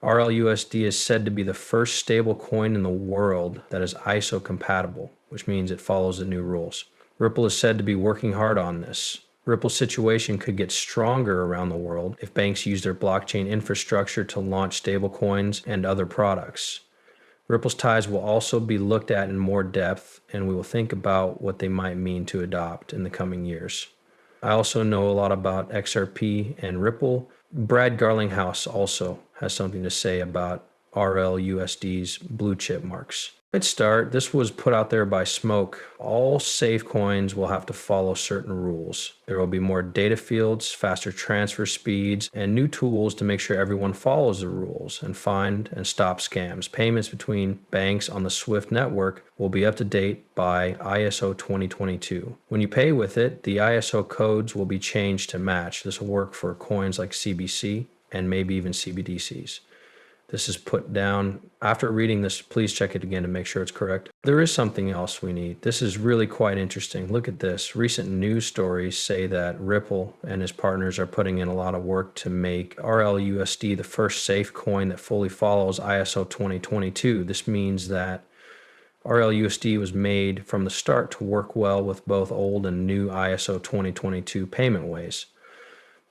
RLUSD is said to be the first stable coin in the world that is ISO compatible, which means it follows the new rules. Ripple is said to be working hard on this. Ripple's situation could get stronger around the world if banks use their blockchain infrastructure to launch stablecoins and other products. Ripple's ties will also be looked at in more depth, and we will think about what they might mean to adopt in the coming years. I also know a lot about XRP and Ripple. Brad Garlinghouse also has something to say about RLUSD's blue chip marks. Let's start. This was put out there by Smoke. All safe coins will have to follow certain rules. There will be more data fields, faster transfer speeds, and new tools to make sure everyone follows the rules and find and stop scams. Payments between banks on the SWIFT network will be up to date by ISO 2022. When you pay with it, the ISO codes will be changed to match. This will work for coins like CBC and maybe even CBDCs. This is put down. After reading this, please check it again to make sure it's correct. There is something else we need. This is really quite interesting. Look at this. Recent news stories say that Ripple and his partners are putting in a lot of work to make RLUSD the first safe coin that fully follows ISO 2022. This means that RLUSD was made from the start to work well with both old and new ISO 2022 payment ways.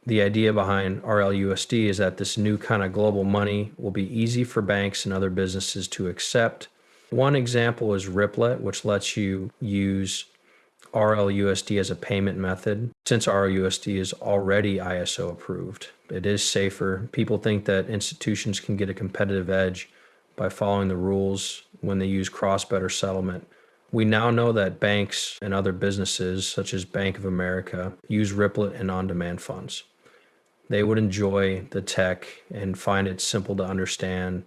The idea behind RLUSD is that this new kind of global money will be easy for banks and other businesses to accept. One example is Riplet, which lets you use RLUSD as a payment method. Since RLUSD is already ISO approved, it is safer. People think that institutions can get a competitive edge by following the rules when they use cross-border settlement. We now know that banks and other businesses, such as Bank of America, use Riplet and on-demand funds. They would enjoy the tech and find it simple to understand.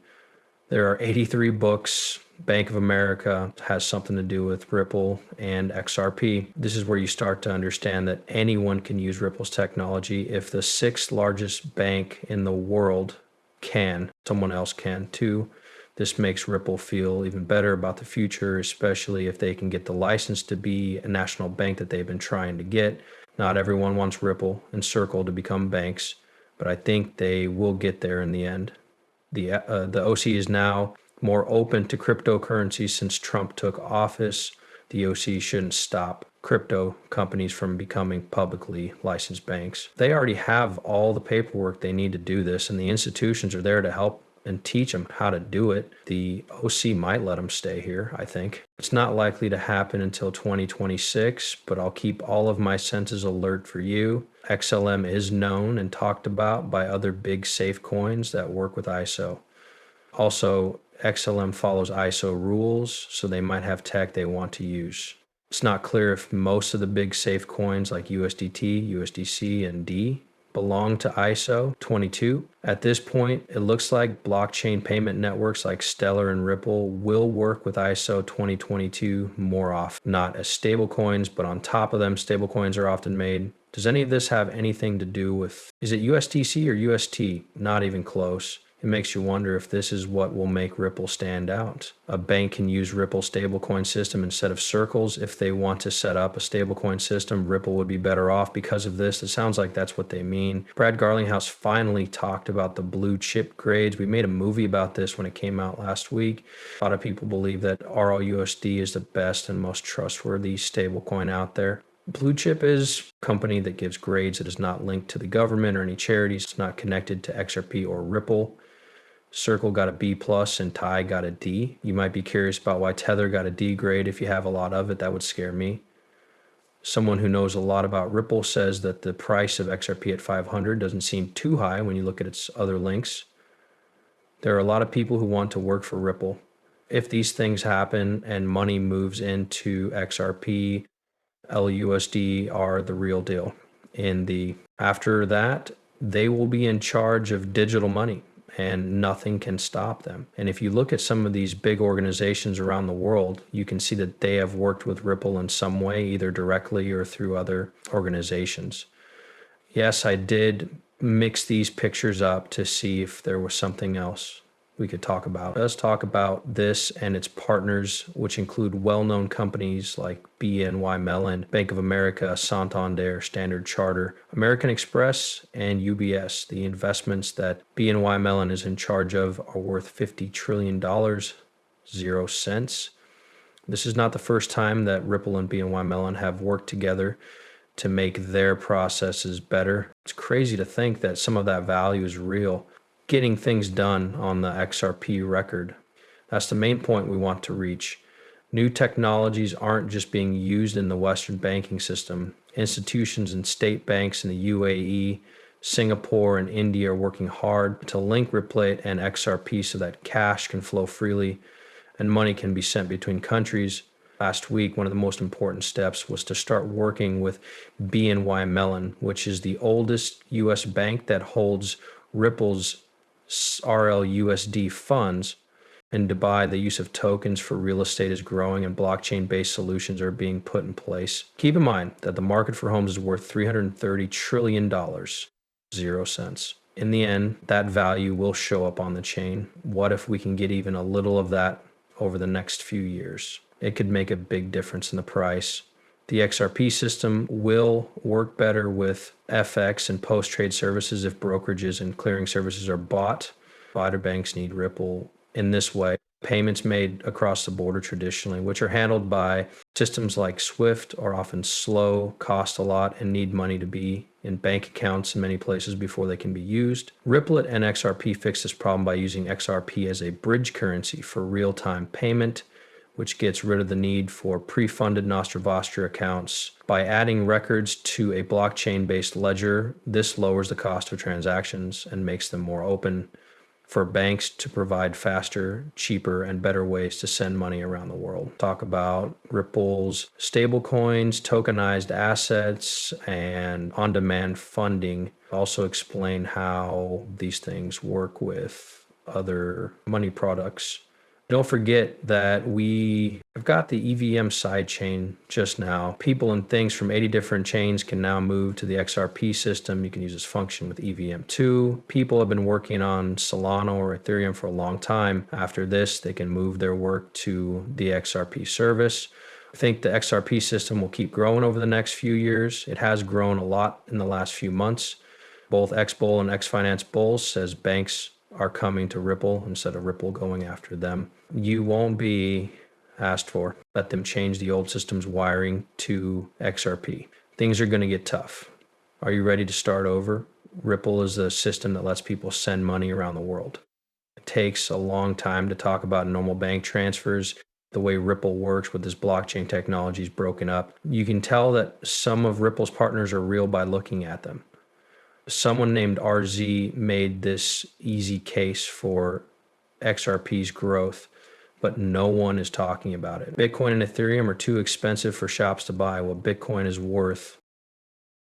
There are 83 books. Bank of America has something to do with Ripple and XRP. This is where you start to understand that anyone can use Ripple's technology. If the sixth largest bank in the world can, someone else can too. This makes Ripple feel even better about the future, especially if they can get the license to be a national bank that they've been trying to get. Not everyone wants Ripple and Circle to become banks, but I think they will get there in the end. The OC is now more open to cryptocurrencies since Trump took office. The OC shouldn't stop crypto companies from becoming publicly licensed banks. They already have all the paperwork they need to do this, and the institutions are there to help and teach them how to do it. The OC might let them stay here, I think. It's not likely to happen until 2026, but I'll keep all of my senses alert for you. XLM is known and talked about by other big safe coins that work with ISO. Also, XLM follows ISO rules, so they might have tech they want to use. It's not clear if most of the big safe coins like USDT, USDC, and D belong to ISO 22. At this point, it looks like blockchain payment networks like Stellar and Ripple will work with ISO 2022 more often. Not as stablecoins, but on top of them, stablecoins are often made. Does any of this have anything to do with, is it USDC or UST? Not even close. It makes you wonder if this is what will make Ripple stand out. A bank can use Ripple's stablecoin system instead of Circle's. If they want to set up a stablecoin system, Ripple would be better off because of this. It sounds like that's what they mean. Brad Garlinghouse finally talked about the blue chip grades. We made a movie about this when it came out last week. A lot of people believe that RLUSD is the best and most trustworthy stablecoin out there. Blue Chip is a company that gives grades. It is not linked to the government or any charities. It's not connected to XRP or Ripple. Circle got a B plus and Tide got a D. You might be curious about why Tether got a D grade. If you have a lot of it, that would scare me. Someone who knows a lot about Ripple says that the price of XRP at 500 doesn't seem too high when you look at its other links. There are a lot of people who want to work for Ripple. If these things happen and money moves into XRP, LUSD are the real deal. After that, they will be in charge of digital money, and nothing can stop them. And if you look at some of these big organizations around the world, you can see that they have worked with Ripple in some way, either directly or through other organizations. Yes, I did mix these pictures up to see if there was something else. we could talk about. Let's talk about this and its partners, which include well-known companies like BNY Mellon, Bank of America, Santander, Standard Chartered, American Express, and UBS. The investments that BNY Mellon is in charge of are worth $50 trillion, 0 cents. This is not the first time that Ripple and BNY Mellon have worked together to make their processes better. It's crazy to think that some of that value is real. Getting things done on the XRP record. That's the main point we want to reach. New technologies aren't just being used in the Western banking system. Institutions and state banks in the UAE, Singapore, and India are working hard to link Ripple and XRP so that cash can flow freely and money can be sent between countries. Last week, one of the most important steps was to start working with BNY Mellon, which is the oldest US bank that holds Ripple's RLUSD funds. In Dubai, the use of tokens for real estate is growing and blockchain-based solutions are being put in place. Keep in mind that the market for homes is worth $330 trillion, 0 cents. In the end, that value will show up on the chain. What if we can get even a little of that over the next few years? It could make a big difference in the price. The XRP system will work better with FX and post-trade services if brokerages and clearing services are bought. Provider banks need Ripple in this way. Payments made across the border traditionally, which are handled by systems like SWIFT, are often slow, cost a lot, and need money to be in bank accounts in many places before they can be used. Ripple and XRP fix this problem by using XRP as a bridge currency for real-time payment, which gets rid of the need for pre-funded Nostrovostra accounts. By adding records to a blockchain-based ledger, this lowers the cost of transactions and makes them more open for banks to provide faster, cheaper, and better ways to send money around the world. Talk about Ripple's stablecoins, tokenized assets, and on-demand funding. Also explain how these things work with other money products. Don't forget that we have got the EVM sidechain just now. People and things from 80 different chains can now move to the XRP system. You can use this function with EVM2. People have been working on Solana or Ethereum for a long time. After this, they can move their work to the XRP service. I think the XRP system will keep growing over the next few years. It has grown a lot in the last few months. Both XBull and XFinance Bulls says banks are coming to Ripple instead of Ripple going after them. You won't be asked for. Let them change the old system's wiring to XRP. Things are going to get tough. Are you ready to start over? Ripple is a system that lets people send money around the world. It takes a long time to talk about normal bank transfers. The way Ripple works with this blockchain technology is broken up. You can tell that some of Ripple's partners are real by looking at them. Someone named RZ made this easy case for XRP's growth, but no one is talking about it. Bitcoin and Ethereum are too expensive for shops to buy. What Bitcoin is worth